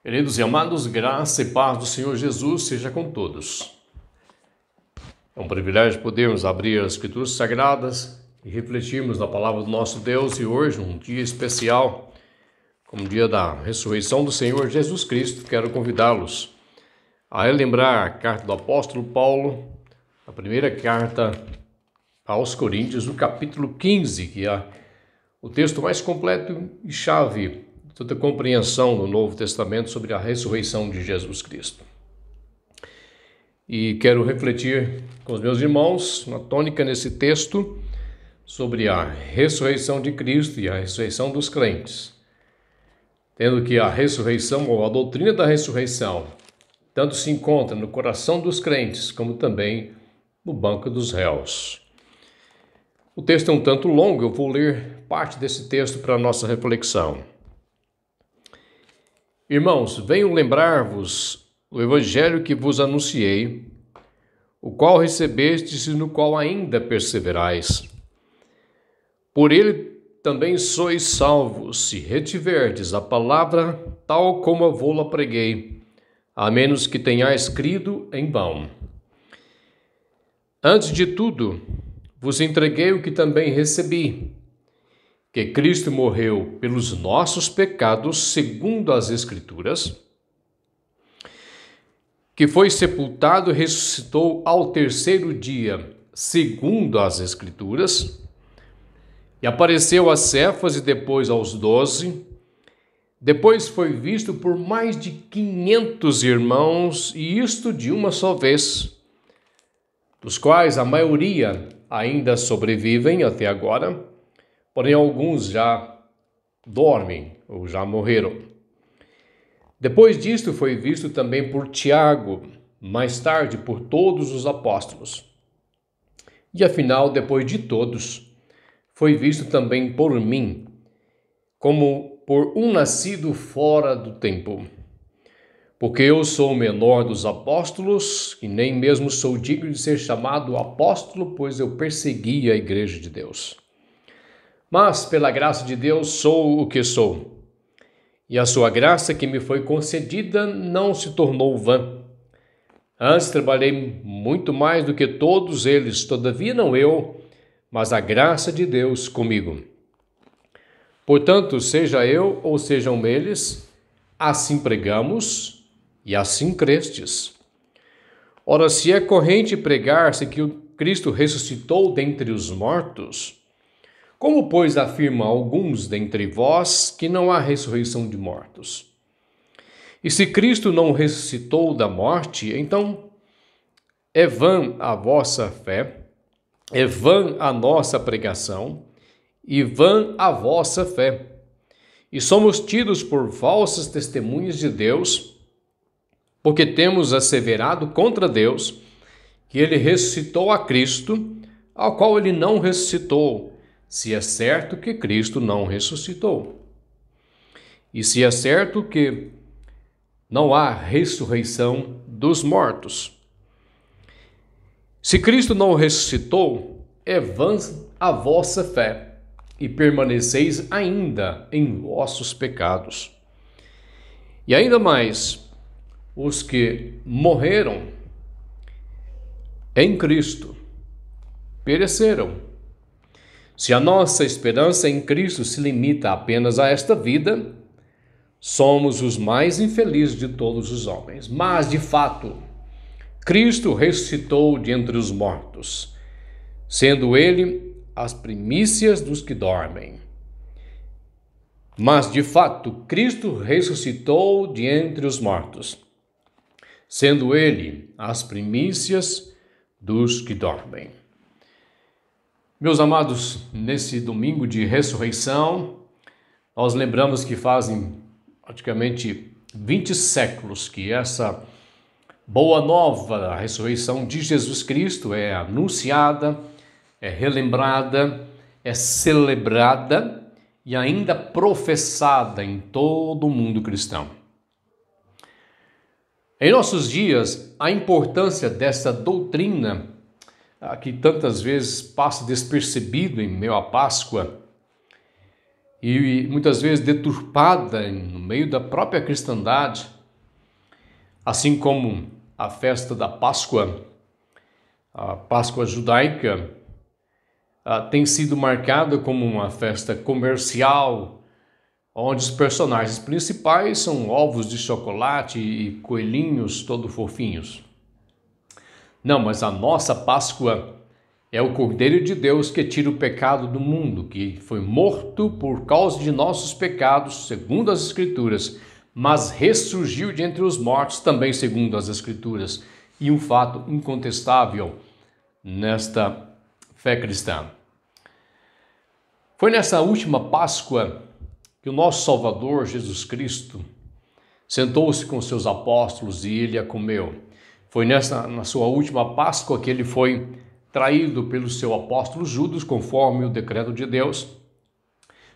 Queridos e amados, graça e paz do Senhor Jesus seja com todos. É um privilégio podermos abrir as Escrituras Sagradas e refletirmos na palavra do nosso Deus. E hoje, um dia especial, como o dia da ressurreição do Senhor Jesus Cristo, quero convidá-los a relembrar a carta do apóstolo Paulo, a primeira carta aos Coríntios, no capítulo 15, que é o texto mais completo e chave de toda a compreensão do Novo Testamento sobre a ressurreição de Jesus Cristo. E quero refletir com os meus irmãos, na tônica nesse texto, sobre a ressurreição de Cristo e a ressurreição dos crentes. Tendo que a ressurreição, ou a doutrina da ressurreição, tanto se encontra no coração dos crentes, como também no banco dos réus. O texto é um tanto longo, eu vou ler parte desse texto para a nossa reflexão. Irmãos, venho lembrar-vos o evangelho que vos anunciei, o qual recebestes e no qual ainda perseverais. Por ele também sois salvos, se retiverdes a palavra tal como eu vou-la preguei, a menos que tenhais crido em vão. Antes de tudo, vos entreguei o que também recebi, que Cristo morreu pelos nossos pecados, segundo as Escrituras, que foi sepultado e ressuscitou ao terceiro dia, segundo as Escrituras, e apareceu a Cefas e depois aos 12. Depois foi visto por mais de 500 irmãos, e isto de uma só vez, dos quais a maioria ainda sobrevivem até agora, porém alguns já dormem ou já morreram. Depois disto foi visto também por Tiago, mais tarde por todos os apóstolos. E afinal, depois de todos, foi visto também por mim, como por um nascido fora do tempo. Porque eu sou o menor dos apóstolos, e nem mesmo sou digno de ser chamado apóstolo, pois eu persegui a igreja de Deus. Mas, pela graça de Deus, sou o que sou. E a sua graça que me foi concedida não se tornou vã. Antes trabalhei muito mais do que todos eles, todavia não eu, mas a graça de Deus comigo. Portanto, seja eu ou sejam eles, assim pregamos e assim crestes. Ora, se é corrente pregar-se que o Cristo ressuscitou dentre os mortos, como, pois, afirma alguns dentre vós que não há ressurreição de mortos? E se Cristo não ressuscitou da morte, então é vã a vossa fé, é vã a nossa pregação e vã a vossa fé. E somos tidos por falsas testemunhas de Deus, porque temos asseverado contra Deus que ele ressuscitou a Cristo, ao qual ele não ressuscitou, se é certo que Cristo não ressuscitou. E se é certo que não há ressurreição dos mortos. Se Cristo não ressuscitou, é vã a vossa fé, e permaneceis ainda em vossos pecados. E ainda mais, os que morreram em Cristo pereceram. Se a nossa esperança em Cristo se limita apenas a esta vida, somos os mais infelizes de todos os homens. Mas, de fato, Cristo ressuscitou de entre os mortos, sendo ele as primícias dos que dormem. Mas, de fato, Cristo ressuscitou de entre os mortos, sendo ele as primícias dos que dormem. Meus amados, nesse domingo de ressurreição, nós lembramos que fazem praticamente 20 séculos que essa boa nova da ressurreição de Jesus Cristo é anunciada, é relembrada, é celebrada e ainda professada em todo o mundo cristão. Em nossos dias, a importância dessa doutrina, que tantas vezes passa despercebido em meio à Páscoa, e muitas vezes deturpada no meio da própria cristandade, Assim como a festa da Páscoa, a Páscoa judaica, tem sido marcada como uma festa comercial, onde os personagens principais são ovos de chocolate e coelhinhos todo fofinhos. Não, mas a nossa Páscoa é o Cordeiro de Deus que tira o pecado do mundo, que foi morto por causa de nossos pecados, segundo as Escrituras, mas ressurgiu de entre os mortos também, segundo as Escrituras. E um fato incontestável nesta fé cristã. Foi nessa última Páscoa que o nosso Salvador, Jesus Cristo, sentou-se com seus apóstolos e ele a comeu. Foi na sua última Páscoa que ele foi traído pelo seu apóstolo Judas, conforme o decreto de Deus.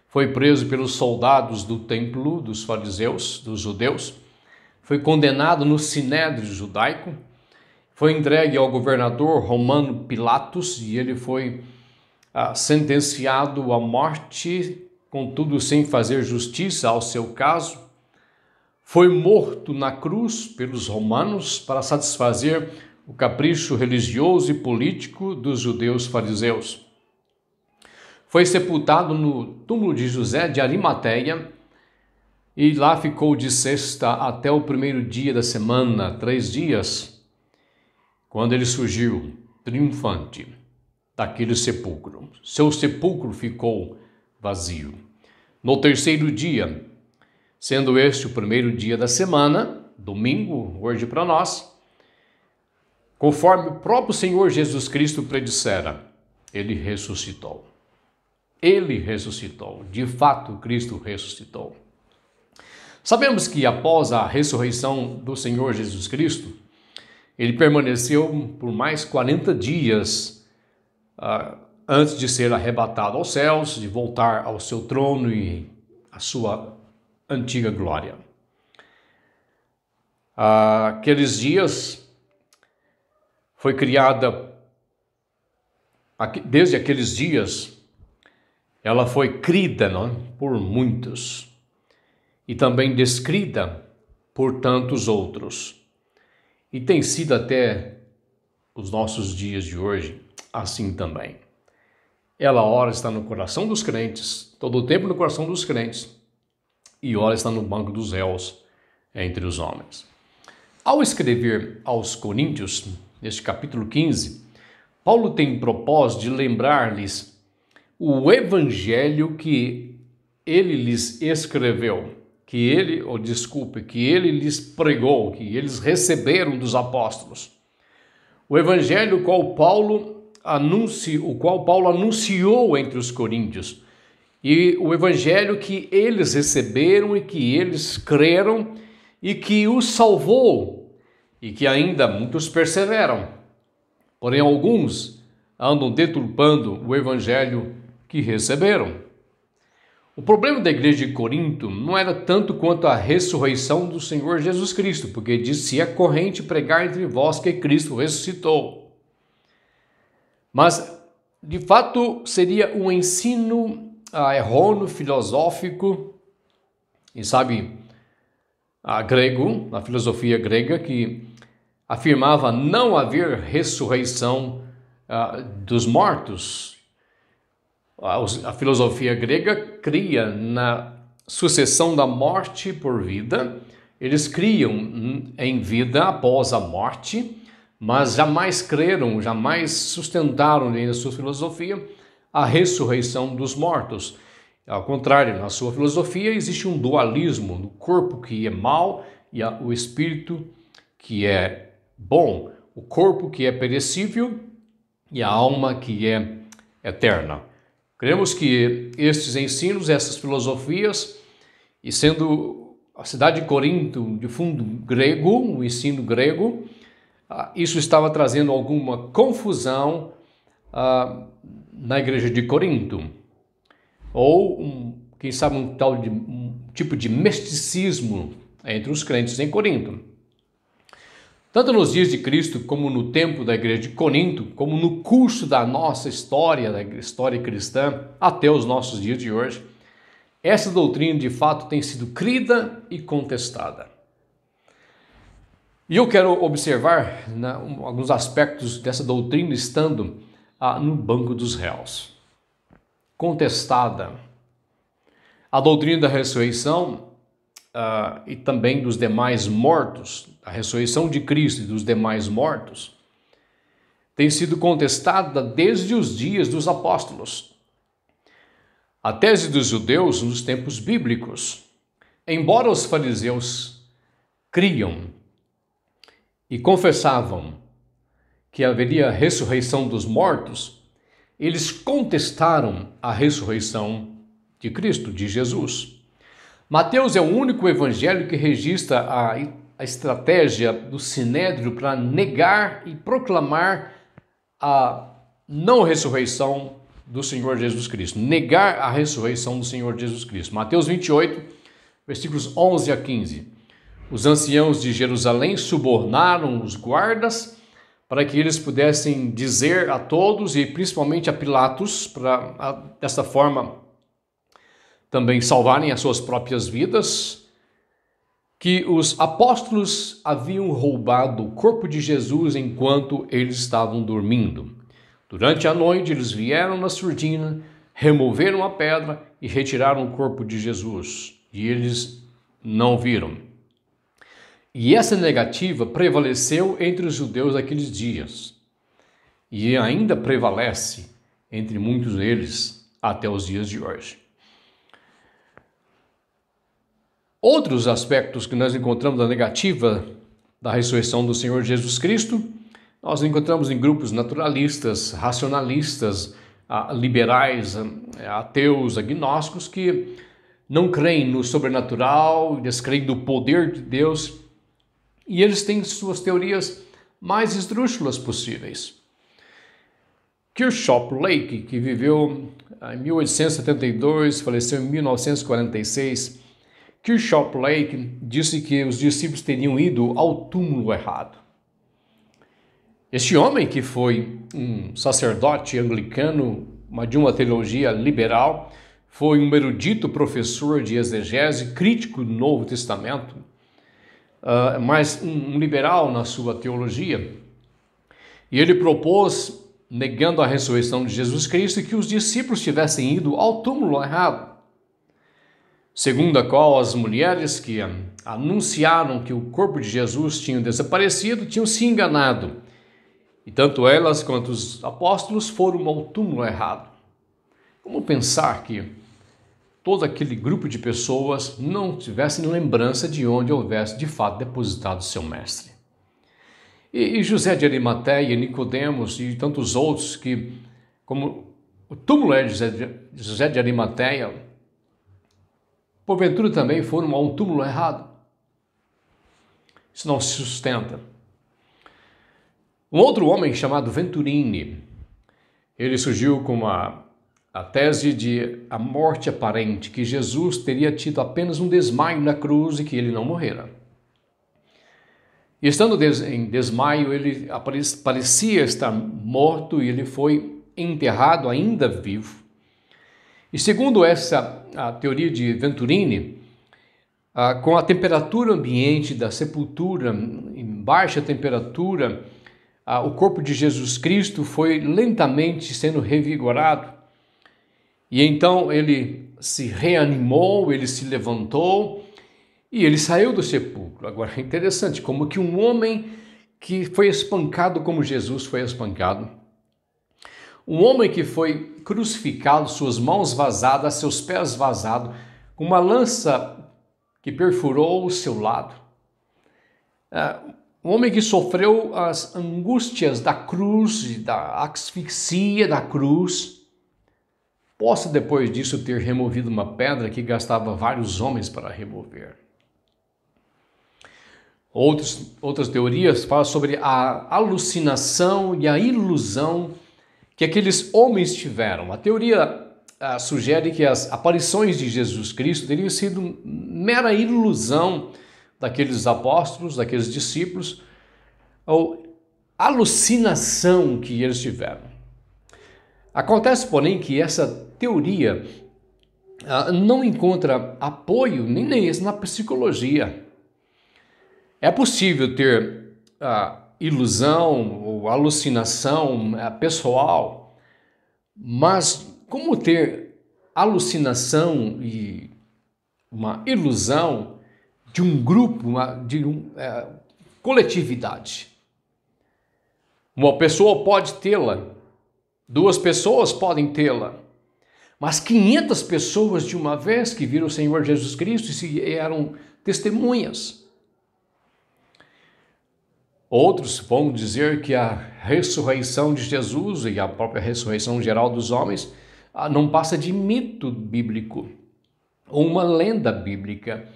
Foi preso pelos soldados do templo dos fariseus, dos judeus. Foi condenado no sinédrio judaico. Foi entregue ao governador romano Pilatos e ele foi sentenciado à morte, contudo sem fazer justiça ao seu caso. Foi morto na cruz pelos romanos para satisfazer o capricho religioso e político dos judeus fariseus. Foi sepultado no túmulo de José de Arimateia e lá ficou de sexta até o primeiro dia da semana, 3 dias, quando ele surgiu triunfante daquele sepulcro. Seu sepulcro ficou vazio. No terceiro dia, sendo este o primeiro dia da semana, domingo, hoje para nós, conforme o próprio Senhor Jesus Cristo predissera, ele ressuscitou. Ele ressuscitou. De fato, Cristo ressuscitou. Sabemos que após a ressurreição do Senhor Jesus Cristo, ele permaneceu por mais 40 dias antes de ser arrebatado aos céus, de voltar ao seu trono e à sua antiga glória. Aqueles dias foi criada, desde aqueles dias, ela foi crida, não, por muitos e também descrita por tantos outros. E tem sido até os nossos dias de hoje assim também. Ela ora está no coração dos crentes, todo o tempo no coração dos crentes, e ora está no banco dos réus entre os homens. Ao escrever aos Coríntios, neste capítulo 15, Paulo tem propósito de lembrar-lhes o evangelho que ele lhes escreveu, que ele lhes pregou, que eles receberam dos apóstolos. O evangelho o qual Paulo anunciou entre os coríntios, e o evangelho que eles receberam e que eles creram e que os salvou, e que ainda muitos perseveram. Porém, alguns andam deturpando o evangelho que receberam. O problema da igreja de Corinto não era tanto quanto a ressurreição do Senhor Jesus Cristo, porque disse: é corrente pregar entre vós que Cristo ressuscitou. Mas, de fato, seria um ensino errôneo, filosófico, e grego, a filosofia grega, que afirmava não haver ressurreição dos mortos. A filosofia grega cria na sucessão da morte por vida. Eles criam em vida após a morte, mas jamais creram, jamais sustentaram na sua filosofia a ressurreição dos mortos. Ao contrário, na sua filosofia existe um dualismo no corpo que é mau e o espírito que é bom, o corpo que é perecível e a alma que é eterna. Cremos que estes ensinos, essas filosofias, e sendo a cidade de Corinto de fundo grego, o ensino grego, isso estava trazendo alguma confusão na igreja de Corinto, ou quem sabe um tipo de misticismo entre os crentes em Corinto. Tanto nos dias de Cristo, como no tempo da igreja de Corinto, como no curso da nossa história, da história cristã, até os nossos dias de hoje, essa doutrina de fato tem sido crida e contestada. E eu quero observar alguns aspectos dessa doutrina estando no banco dos réus. Contestada. A doutrina da ressurreição e também dos demais mortos, a ressurreição de Cristo e dos demais mortos, tem sido contestada desde os dias dos apóstolos. A tese dos judeus nos tempos bíblicos, embora os fariseus criam e confessavam que haveria ressurreição dos mortos, eles contestaram a ressurreição de Cristo, de Jesus. Mateus é o único evangelho que registra a estratégia do Sinédrio para negar e proclamar a não ressurreição do Senhor Jesus Cristo, negar a ressurreição do Senhor Jesus Cristo. Mateus 28, versículos 11 a 15. Os anciãos de Jerusalém subornaram os guardas para que eles pudessem dizer a todos, e principalmente a Pilatos, para dessa forma também salvarem as suas próprias vidas, que os apóstolos haviam roubado o corpo de Jesus enquanto eles estavam dormindo. Durante a noite eles vieram na surdina, removeram a pedra e retiraram o corpo de Jesus, e eles não viram. E essa negativa prevaleceu entre os judeus daqueles dias, e ainda prevalece entre muitos deles até os dias de hoje. Outros aspectos que nós encontramos da negativa da ressurreição do Senhor Jesus Cristo, nós encontramos em grupos naturalistas, racionalistas, liberais, ateus, agnósticos, que não creem no sobrenatural, descreem do poder de Deus, e eles têm suas teorias mais esdrúxulas possíveis. Kirchhoff Lake, que viveu em 1872, faleceu em 1946, Kirchhoff Lake disse que os discípulos teriam ido ao túmulo errado. Este homem, que foi um sacerdote anglicano, de uma teologia liberal, foi um erudito professor de exegese, crítico do Novo Testamento, mas um liberal na sua teologia. E ele propôs, negando a ressurreição de Jesus Cristo, que os discípulos tivessem ido ao túmulo errado, segundo a qual as mulheres que anunciaram que o corpo de Jesus tinha desaparecido tinham se enganado, e tanto elas quanto os apóstolos foram ao túmulo errado. Como pensar que todo aquele grupo de pessoas não tivessem lembrança de onde houvesse de fato depositado seu mestre? E José de Arimateia, Nicodemos e tantos outros que, como o túmulo é de José de Arimateia, porventura também foram a um túmulo errado. Isso não se sustenta. Um outro homem chamado Venturini, ele surgiu com a tese de a morte aparente, que Jesus teria tido apenas um desmaio na cruz e que ele não morrera. E estando em desmaio, ele parecia estar morto e ele foi enterrado ainda vivo. E segundo a teoria de Venturini, com a temperatura ambiente da sepultura, em baixa temperatura, o corpo de Jesus Cristo foi lentamente sendo revigorado. E então ele se reanimou, ele se levantou e ele saiu do sepulcro. Agora é interessante como que um homem que foi espancado como Jesus foi espancado, um homem que foi crucificado, suas mãos vazadas, seus pés vazados, com uma lança que perfurou o seu lado, um homem que sofreu as angústias da cruz, da asfixia da cruz, possa depois disso ter removido uma pedra que gastava vários homens para remover. Outras teorias falam sobre a alucinação e a ilusão que aqueles homens tiveram. A teoria sugere que as aparições de Jesus Cristo teriam sido mera ilusão daqueles apóstolos, daqueles discípulos, ou alucinação que eles tiveram. Acontece, porém, que essa teoria não encontra apoio nem na psicologia. É possível ter ilusão ou alucinação pessoal, mas como ter alucinação e uma ilusão de um grupo, de coletividade. Uma pessoa pode tê-la, 2 pessoas podem tê-la, mas 500 pessoas de uma vez que viram o Senhor Jesus Cristo e eram testemunhas. Outros vão dizer que a ressurreição de Jesus e a própria ressurreição geral dos homens não passa de mito bíblico, ou uma lenda bíblica,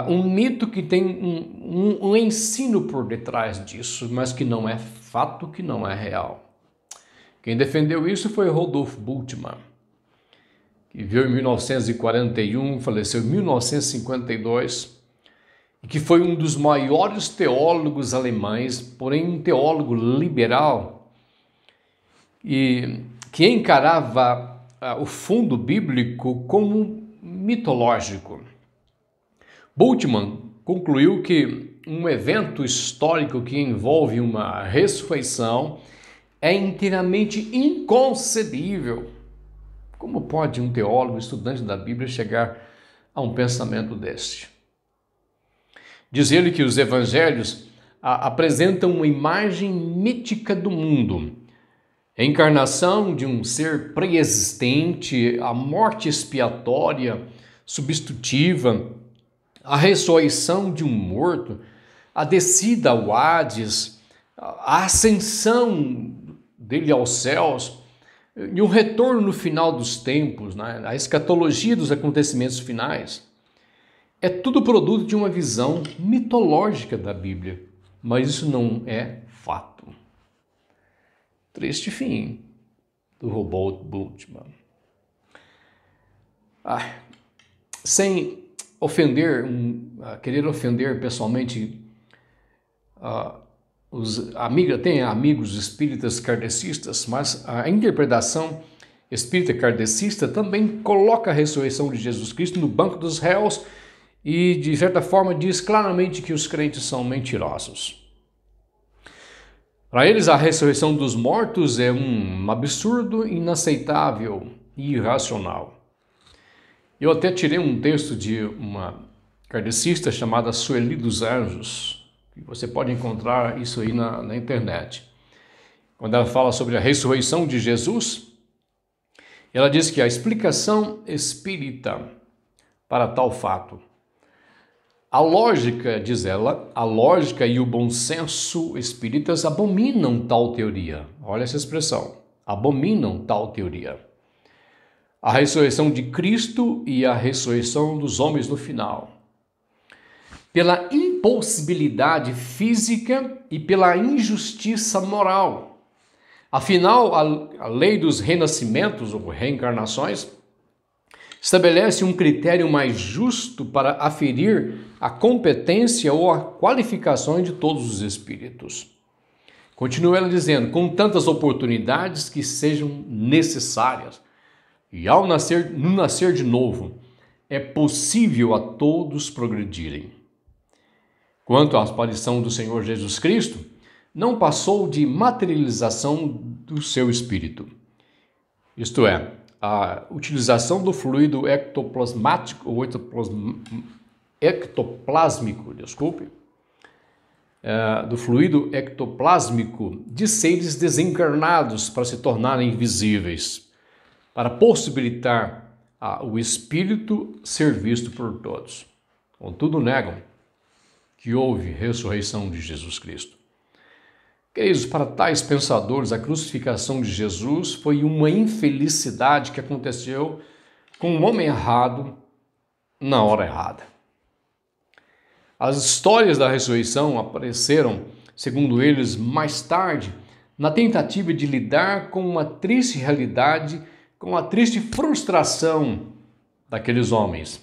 um mito que tem um ensino por detrás disso, mas que não é fato, que não é real. Quem defendeu isso foi Rudolf Bultmann, que viveu em 1941, faleceu em 1952, e que foi um dos maiores teólogos alemães, porém um teólogo liberal, e que encarava o fundo bíblico como mitológico. Bultmann concluiu que um evento histórico que envolve uma ressurreição é inteiramente inconcebível. Como pode um teólogo, estudante da Bíblia, chegar a um pensamento deste? Diz ele que os evangelhos apresentam uma imagem mítica do mundo, a encarnação de um ser pré-existente, a morte expiatória, substitutiva, a ressurreição de um morto, a descida ao Hades, a ascensão dele aos céus e um retorno no final dos tempos, né? A escatologia dos acontecimentos finais. É tudo produto de uma visão mitológica da Bíblia, mas isso não é fato. Triste fim do Rudolf Bultmann. Sem ofender, querer ofender pessoalmente tem amigos espíritas kardecistas, mas a interpretação espírita kardecista também coloca a ressurreição de Jesus Cristo no banco dos réus e, de certa forma, diz claramente que os crentes são mentirosos. Para eles, a ressurreição dos mortos é um absurdo, inaceitável e irracional. Eu até tirei um texto de uma kardecista chamada Sueli dos Anjos, que você pode encontrar isso aí na internet. Quando ela fala sobre a ressurreição de Jesus, ela diz que a explicação espírita para tal fato, a lógica, diz ela, a lógica e o bom senso espíritas abominam tal teoria. Olha essa expressão, abominam tal teoria. A ressurreição de Cristo e a ressurreição dos homens no final. Pela impossibilidade física e pela injustiça moral. Afinal, a lei dos renascimentos ou reencarnações estabelece um critério mais justo para aferir a competência ou a qualificação de todos os espíritos. Continua ela dizendo, com tantas oportunidades que sejam necessárias. E ao nascer, no nascer de novo, é possível a todos progredirem. Quanto à aparição do Senhor Jesus Cristo, não passou de materialização do seu espírito. Isto é, a utilização do fluido ectoplásmico, do fluido ectoplásmico de seres desencarnados para se tornarem visíveis, para possibilitar o espírito ser visto por todos. Contudo, negam que houve ressurreição de Jesus Cristo. Queridos, para tais pensadores, a crucificação de Jesus foi uma infelicidade que aconteceu com um homem errado na hora errada. As histórias da ressurreição apareceram, segundo eles, mais tarde, na tentativa de lidar com uma triste realidade, com a triste frustração daqueles homens.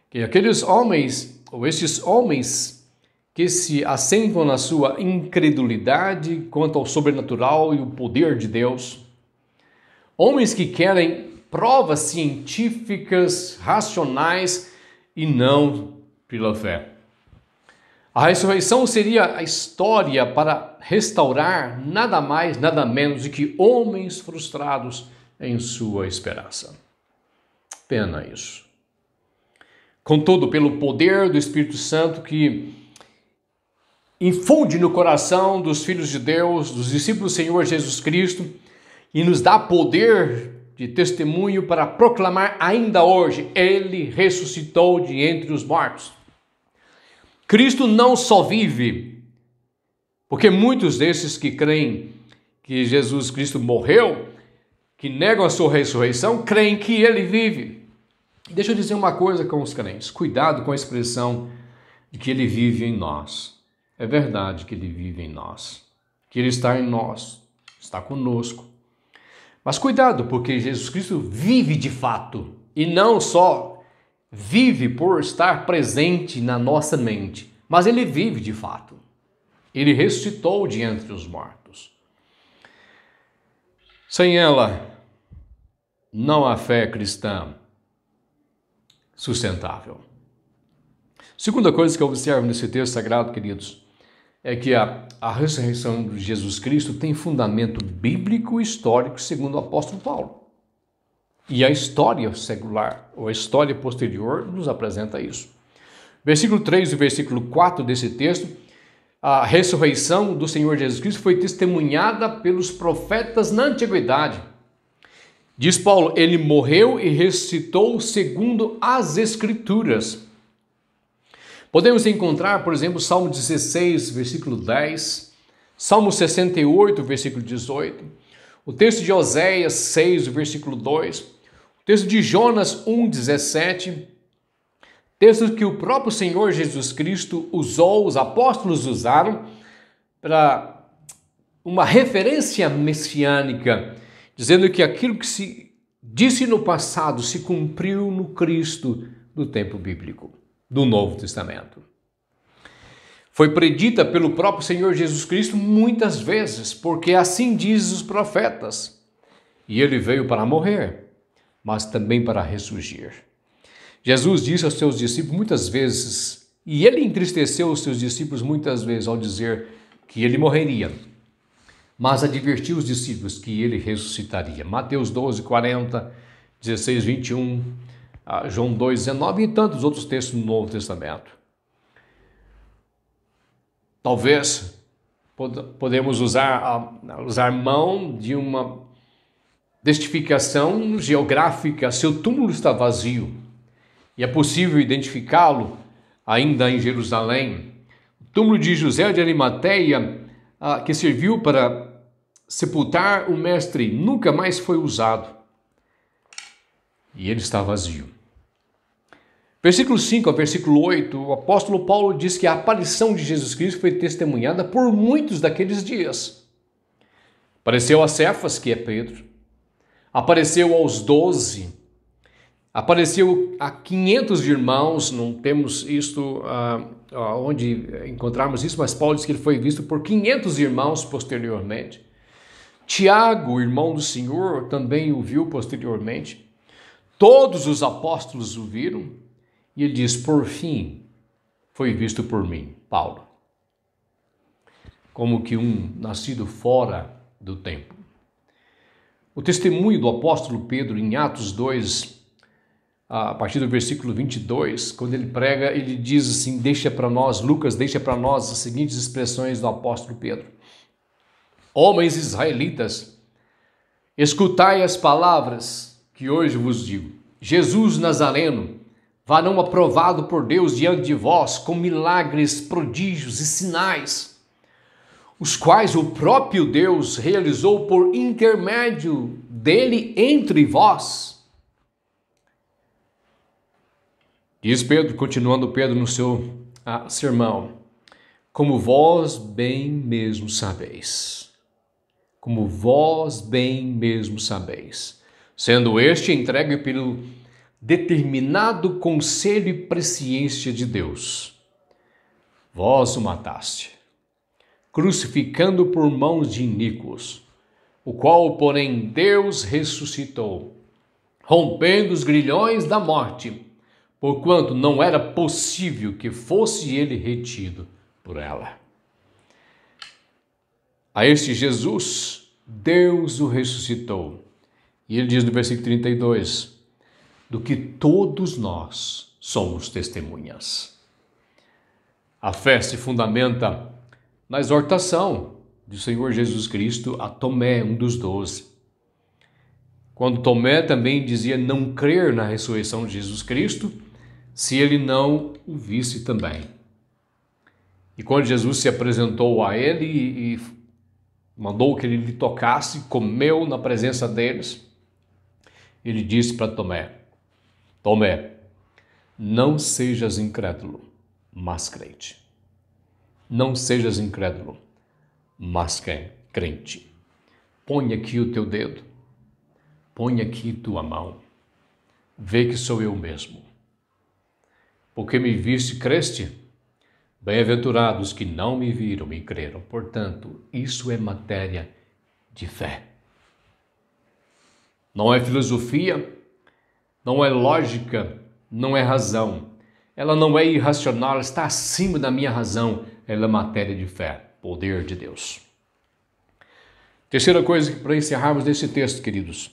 Que aqueles homens, ou esses homens, que se assentam na sua incredulidade quanto ao sobrenatural e o poder de Deus. Homens que querem provas científicas, racionais e não pela fé. A ressurreição seria a história para restaurar nada mais, nada menos do que homens frustrados em sua esperança. Pena isso. Contudo, pelo poder do Espírito Santo que infunde no coração dos filhos de Deus, dos discípulos do Senhor Jesus Cristo, e nos dá poder de testemunho para proclamar ainda hoje: Ele ressuscitou de entre os mortos. Cristo não só vive, porque muitos desses que creem que Jesus Cristo morreu, que negam a sua ressurreição, creem que Ele vive. Deixa eu dizer uma coisa com os crentes: cuidado com a expressão de que Ele vive em nós. É verdade que Ele vive em nós, que Ele está em nós, está conosco. Mas cuidado, porque Jesus Cristo vive de fato, e não só vive por estar presente na nossa mente, mas Ele vive de fato. Ele ressuscitou de entre os mortos. Sem ela, não há fé cristã sustentável. Segunda coisa que eu observo nesse texto sagrado, queridos, é que a ressurreição de Jesus Cristo tem fundamento bíblico e histórico, segundo o apóstolo Paulo. E a história secular, ou a história posterior, nos apresenta isso. Versículo 3 e versículo 4 desse texto, a ressurreição do Senhor Jesus Cristo foi testemunhada pelos profetas na antiguidade. Diz Paulo: Ele morreu e ressuscitou segundo as Escrituras. Podemos encontrar, por exemplo, Salmo 16, versículo 10, Salmo 68, versículo 18, o texto de Oséias 6, versículo 2, texto de Jonas 1,17, texto que o próprio Senhor Jesus Cristo usou, os apóstolos usaram, para uma referência messiânica, dizendo que aquilo que se disse no passado se cumpriu no Cristo do tempo bíblico, do Novo Testamento. Foi predita pelo próprio Senhor Jesus Cristo muitas vezes, porque assim dizem os profetas. E Ele veio para morrer, mas também para ressurgir. Jesus disse aos seus discípulos muitas vezes, e Ele entristeceu os seus discípulos muitas vezes ao dizer que Ele morreria, mas advertiu os discípulos que Ele ressuscitaria. Mateus 12, 40, 16, 21, João 2, 19 e tantos outros textos no Novo Testamento. Talvez podemos usar mão de uma testificação geográfica: seu túmulo está vazio, e é possível identificá-lo ainda em Jerusalém. O túmulo de José de Arimateia, que serviu para sepultar o mestre, nunca mais foi usado, e ele está vazio. Versículo 5 ao versículo 8, o apóstolo Paulo diz que a aparição de Jesus Cristo foi testemunhada por muitos daqueles dias. Apareceu a Cefas, que é Pedro, apareceu aos 12, apareceu a 500 irmãos, não temos isto onde encontrarmos isso, mas Paulo diz que ele foi visto por 500 irmãos posteriormente. Tiago, irmão do Senhor, também o viu posteriormente. Todos os apóstolos o viram, e ele diz: por fim, foi visto por mim, Paulo, como que um nascido fora do tempo. O testemunho do apóstolo Pedro em Atos 2, a partir do versículo 22, quando ele prega, ele diz assim, Lucas deixa para nós as seguintes expressões do apóstolo Pedro: homens israelitas, escutai as palavras que hoje vos digo. Jesus Nazareno, varão aprovado por Deus diante de vós, com milagres, prodígios e sinais, os quais o próprio Deus realizou por intermédio dele entre vós. Diz Pedro, continuando Pedro no seu sermão: como vós bem mesmo sabeis, sendo este entregue pelo determinado conselho e presciência de Deus, vós o mataste, crucificando por mãos de iníquos, o qual, porém, Deus ressuscitou, rompendo os grilhões da morte, porquanto não era possível que fosse ele retido por ela. A este Jesus, Deus o ressuscitou. E ele diz no versículo 32, do que todos nós somos testemunhas. A fé se fundamenta na exortação do Senhor Jesus Cristo a Tomé, um dos 12. Quando Tomé também dizia não crer na ressurreição de Jesus Cristo, se ele não o visse também. E quando Jesus se apresentou a ele e mandou que ele lhe tocasse, comeu na presença deles, ele disse para Tomé, Tomé, não sejas incrédulo, mas crente. Não sejas incrédulo, mas crente. Põe aqui o teu dedo, põe aqui tua mão, vê que sou eu mesmo. Porque me viste, creste? Bem-aventurados que não me viram e creram. Portanto, isso é matéria de fé. Não é filosofia, não é lógica, não é razão. Ela não é irracional, ela está acima da minha razão. Ela é matéria de fé, poder de Deus. Terceira coisa, para encerrarmos nesse texto, queridos.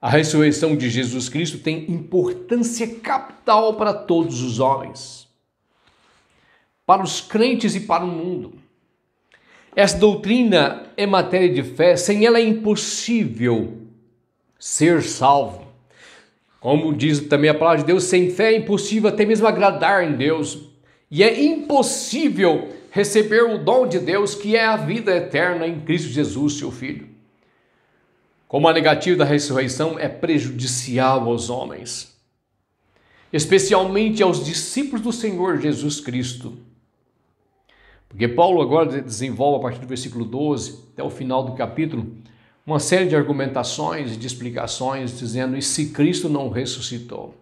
A ressurreição de Jesus Cristo tem importância capital para todos os homens, para os crentes e para o mundo. Essa doutrina é matéria de fé, sem ela é impossível ser salvo. Como diz também a palavra de Deus, sem fé é impossível até mesmo agradar em Deus. E é impossível receber o dom de Deus, que é a vida eterna em Cristo Jesus, seu Filho. Como a negativa da ressurreição é prejudicial aos homens, especialmente aos discípulos do Senhor Jesus Cristo. Porque Paulo agora desenvolve, a partir do versículo 12 até o final do capítulo, uma série de argumentações e de explicações, dizendo, e se Cristo não ressuscitou?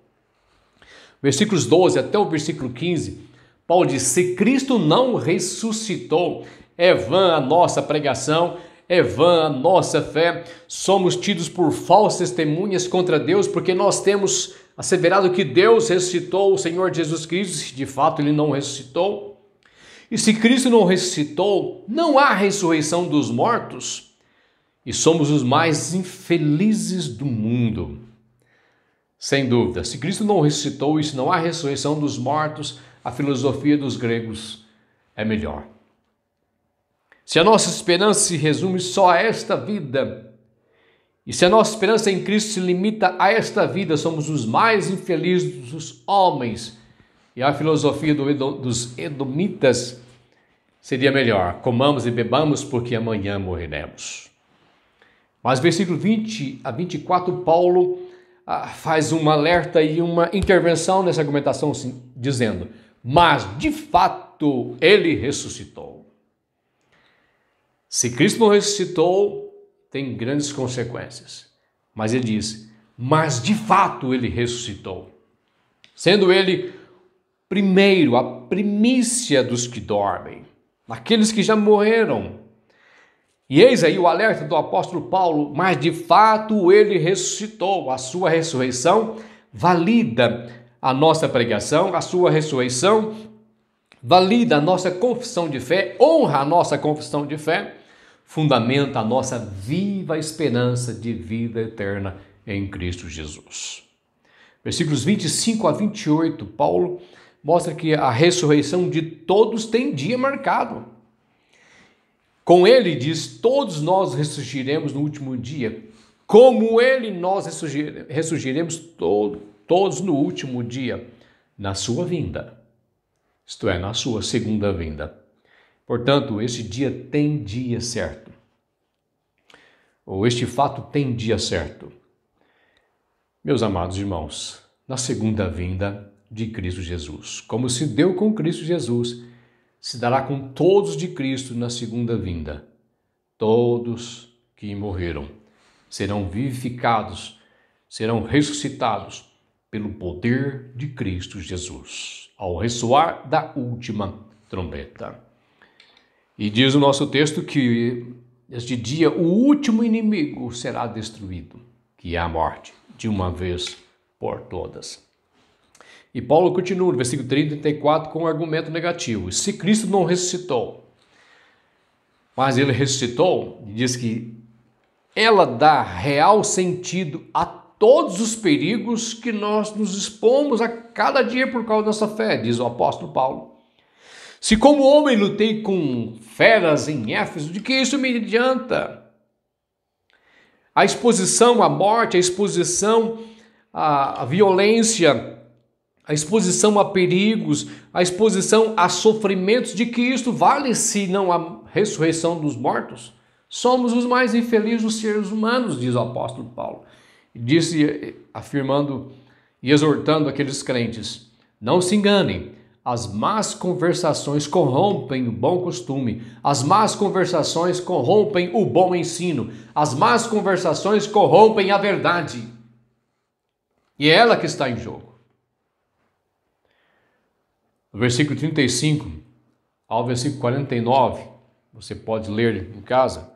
Versículos 12 até o versículo 15, Paulo diz, se Cristo não ressuscitou, é vã a nossa pregação, é vã a nossa fé, somos tidos por falsas testemunhas contra Deus, porque nós temos asseverado que Deus ressuscitou o Senhor Jesus Cristo, se de fato ele não ressuscitou. E se Cristo não ressuscitou, não há ressurreição dos mortos, e somos os mais infelizes do mundo. Sem dúvida, se Cristo não ressuscitou e se não há ressurreição dos mortos, a filosofia dos gregos é melhor. Se a nossa esperança se resume só a esta vida, e se a nossa esperança em Cristo se limita a esta vida, somos os mais infelizes dos homens. E a filosofia dos edomitas seria melhor, comamos e bebamos porque amanhã morreremos. Mas versículo 20 a 24, Paulo faz um alerta e uma intervenção nessa argumentação, dizendo, mas de fato ele ressuscitou. Se Cristo não ressuscitou, tem grandes consequências. Mas ele diz, mas de fato ele ressuscitou. Sendo ele primeiro, a primícia dos que dormem, aqueles que já morreram. E eis aí o alerta do apóstolo Paulo, mas de fato ele ressuscitou. A sua ressurreição valida a nossa pregação, a sua ressurreição valida a nossa confissão de fé, honra a nossa confissão de fé, fundamenta a nossa viva esperança de vida eterna em Cristo Jesus. Versículos 25 a 28, Paulo mostra que a ressurreição de todos tem dia marcado. Com ele, diz, todos nós ressurgiremos no último dia. Como ele, nós ressurgiremos todos no último dia, na sua vinda. Isto é, na sua segunda vinda. Portanto, este dia tem dia certo. Ou este fato tem dia certo. Meus amados irmãos, na segunda vinda de Cristo Jesus, como se deu com Cristo Jesus, se dará com todos de Cristo na segunda vinda. Todos que morreram serão vivificados, serão ressuscitados pelo poder de Cristo Jesus, ao ressoar da última trombeta. E diz o nosso texto que este dia o último inimigo será destruído, que é a morte, de uma vez por todas. E Paulo continua no versículo 30 e 34 com um argumento negativo. Se Cristo não ressuscitou, mas ele ressuscitou, diz que ela dá real sentido a todos os perigos que nós nos expomos a cada dia por causa dessa fé, diz o apóstolo Paulo. Se como homem lutei com feras em Éfeso, de que isso me adianta? A exposição à morte, a exposição à violência, a exposição a perigos, a exposição a sofrimentos, de que isto vale se não a ressurreição dos mortos? Somos os mais infelizes dos seres humanos, diz o apóstolo Paulo. Disse, afirmando e exortando aqueles crentes: não se enganem, as más conversações corrompem o bom costume, as más conversações corrompem o bom ensino, as más conversações corrompem a verdade. E é ela que está em jogo. No versículo 35 ao versículo 49, você pode ler em casa,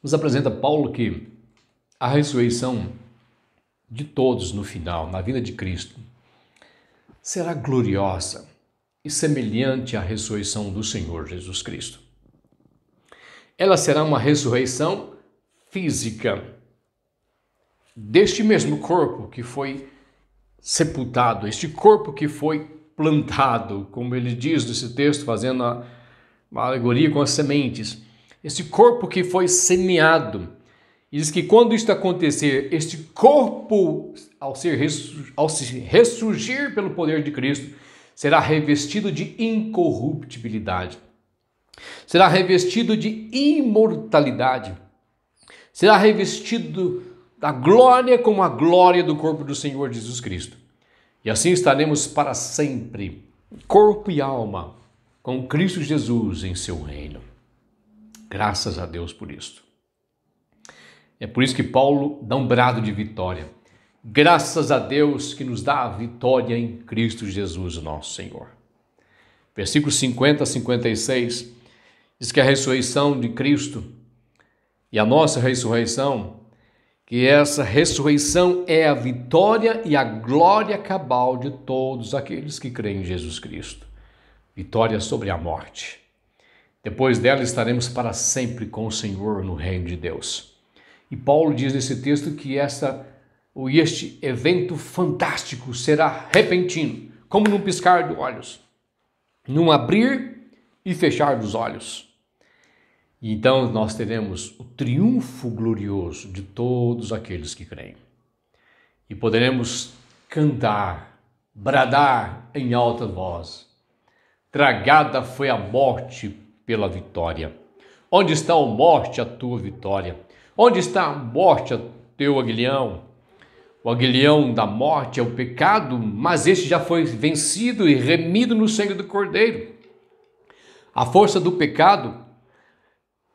nos apresenta Paulo que a ressurreição de todos no final, na vida de Cristo, será gloriosa e semelhante à ressurreição do Senhor Jesus Cristo. Ela será uma ressurreição física deste mesmo corpo que foi sepultado, este corpo que foi plantado, como ele diz nesse texto, fazendo uma alegoria com as sementes. Este corpo que foi semeado. E diz que quando isto acontecer, este corpo, ao se ressurgir pelo poder de Cristo, será revestido de incorruptibilidade. Será revestido de imortalidade. Será revestido da glória como a glória do corpo do Senhor Jesus Cristo. E assim estaremos para sempre, corpo e alma, com Cristo Jesus em seu reino. Graças a Deus por isso. É por isso que Paulo dá um brado de vitória. Graças a Deus que nos dá a vitória em Cristo Jesus, nosso Senhor. Versículos 50 a 56 diz que a ressurreição de Cristo e a nossa ressurreição, que essa ressurreição é a vitória e a glória cabal de todos aqueles que creem em Jesus Cristo. Vitória sobre a morte. Depois dela estaremos para sempre com o Senhor no reino de Deus. E Paulo diz nesse texto que este evento fantástico será repentino, como num piscar de olhos, num abrir e fechar dos olhos. E então nós teremos o triunfo glorioso de todos aqueles que creem. E poderemos cantar, bradar em alta voz: tragada foi a morte pela vitória. Onde está, ó morte, a tua vitória? Onde está a morte, o teu aguilhão? O aguilhão da morte é o pecado, mas este já foi vencido e remido no sangue do Cordeiro. A força do pecado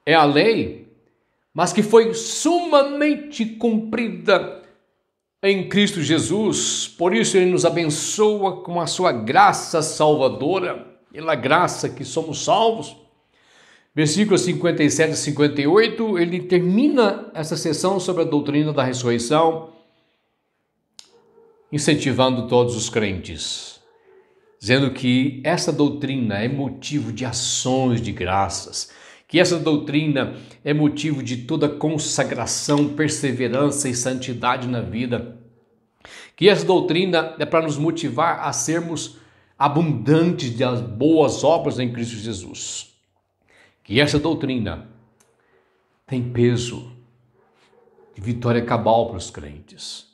é a lei, mas que foi sumamente cumprida em Cristo Jesus. Por isso ele nos abençoa com a sua graça salvadora, pela graça que somos salvos. Versículos 57 e 58, ele termina essa sessão sobre a doutrina da ressurreição, incentivando todos os crentes, dizendo que essa doutrina é motivo de ações de graças, que essa doutrina é motivo de toda consagração, perseverança e santidade na vida, que essa doutrina é para nos motivar a sermos abundantes das boas obras em Cristo Jesus. Que essa doutrina tem peso de vitória cabal para os crentes.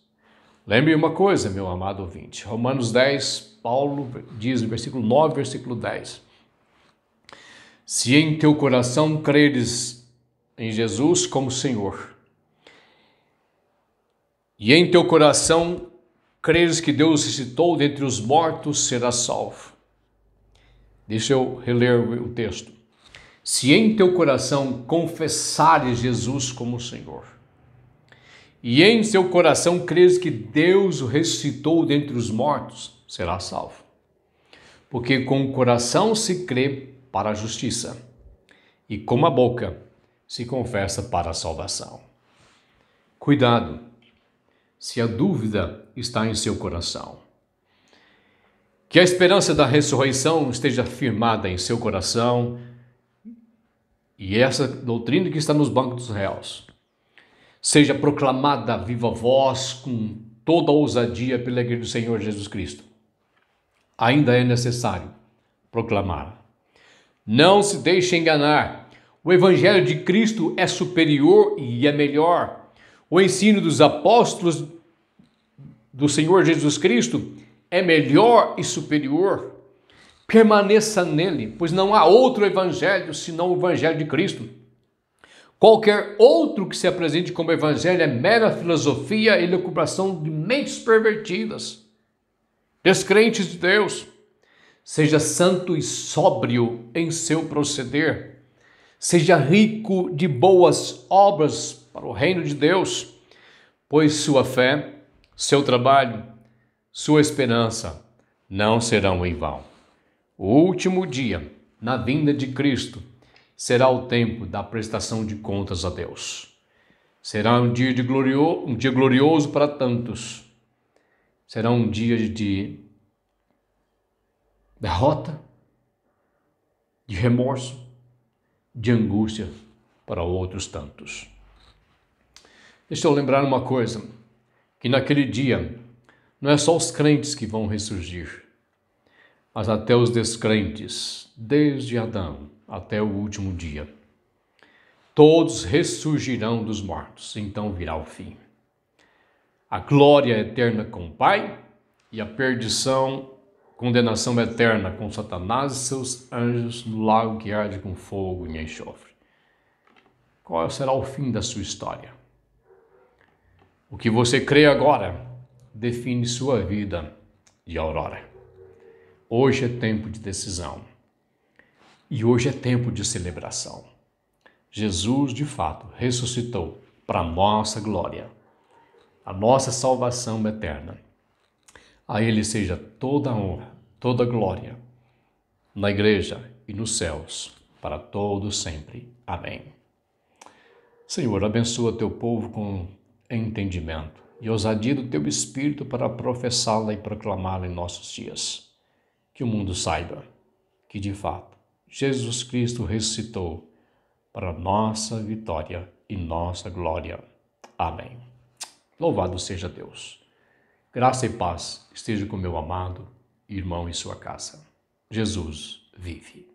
Lembre uma coisa, meu amado ouvinte. Romanos 10, Paulo diz no versículo 9, versículo 10. Se em teu coração creres em Jesus como Senhor, e em teu coração creres que Deus ressuscitou dentre os mortos, serás salvo. Deixa eu reler o texto. Se em teu coração confessares Jesus como Senhor, e em seu coração creres que Deus o ressuscitou dentre os mortos, será salvo. Porque com o coração se crê para a justiça, e com a boca se confessa para a salvação. Cuidado! se a dúvida está em seu coração. Que a esperança da ressurreição esteja firmada em seu coração e essa doutrina que está nos bancos dos réus seja proclamada a viva voz com toda a ousadia pela Igreja do Senhor Jesus Cristo. Ainda é necessário proclamar. Não se deixe enganar. O Evangelho de Cristo é superior e é melhor. O ensino dos apóstolos do Senhor Jesus Cristo é melhor e superior. Permaneça nele, pois não há outro evangelho senão o Evangelho de Cristo. Qualquer outro que se apresente como evangelho é mera filosofia e elucubração de mentes pervertidas, descrentes de Deus. Seja santo e sóbrio em seu proceder. Seja rico de boas obras para o reino de Deus, pois sua fé, seu trabalho, sua esperança não serão em vão. O último dia, na vinda de Cristo, será o tempo da prestação de contas a Deus. Será um dia glorioso para tantos. Será um dia de derrota, de remorso, de angústia para outros tantos. Deixa eu lembrar uma coisa, que naquele dia não é só os crentes que vão ressurgir, mas até os descrentes, desde Adão até o último dia. Todos ressurgirão dos mortos, então virá o fim. A glória eterna com o Pai e a perdição, condenação eterna com Satanás e seus anjos no lago que arde com fogo e enxofre. Qual será o fim da sua história? O que você crê agora define sua vida de aurora. Hoje é tempo de decisão. E hoje é tempo de celebração. Jesus, de fato, ressuscitou para a nossa glória, a nossa salvação eterna. A Ele seja toda a honra, toda a glória, na igreja e nos céus, para todos sempre. Amém. Senhor, abençoa teu povo com entendimento e ousadia do teu Espírito para professá-la e proclamá-la em nossos dias. Que o mundo saiba que, de fato, Jesus Cristo ressuscitou para nossa vitória e nossa glória. Amém. Louvado seja Deus. Graça e paz esteja com meu amado irmão em sua casa. Jesus vive.